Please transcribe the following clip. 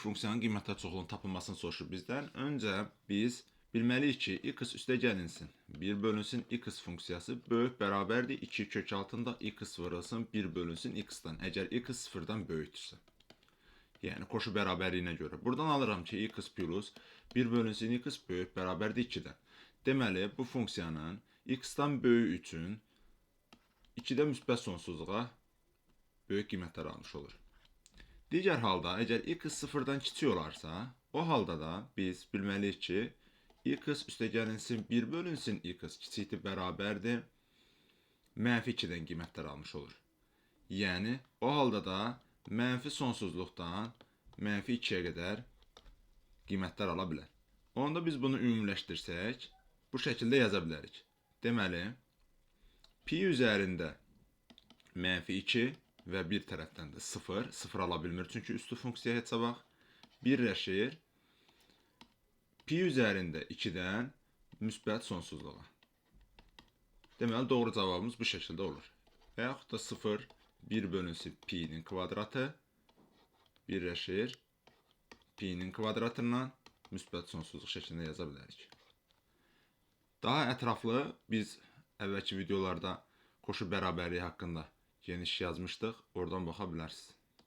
funksiyanın qiymətlər çoxluğunun tapılmasını soruşur bizdən. Öncə biz bilməliyik ki, x üstəgəlinsin 1 bölünsün x funksiyası böyük bərabərdir 2 kök altında x vurulsun 1 bölünsün x-dan. Əgər x sıfırdan böyükdürsə. Yəni qoşu bərabərliyinə görə. Buradan alıram ki, x plus 1 bölünsün x böyük bərabərdir 2-dən. Deməli, bu funksiyanın x-dan böyük üçün 2-də müsbət sonsuzluğa böyük qiymətlər almış olur. Digər halda, əgər x sıfırdan kiçik olarsa, o halda da biz bilməliyik ki, x üstəgəlinsin 1 bölünsün x kiçikdir bərabərdir mənfi 2-dən qiymətlər almış olur. Yəni, o halda da mənfi sonsuzluqdan mənfi 2-yə qədər qiymətlər ala bilər. Onda biz bunu ümumiləşdirsək, bu şəkildə yaza bilərik. Deməli, pi üzərində mənfi 2 və bir tərəfdən də 0, 0 ala bilmir çünki üstü funksiya hesabaq birləşir pi üzərində 2-dən müsbət sonsuzluğa. Deməli, doğru cavabımız bu şəkildə olur. Və yaxud da 0, 1 bölünsün pi'nin kvadratı birləşir pi'nin kvadratından müsbət sonsuzluq şəklində yaza bilərik. Daha ətraflı biz əvvəlki videolarda qoşu bərabərliyi haqqında geniş yazmışdıq. Oradan baxa bilərsiniz.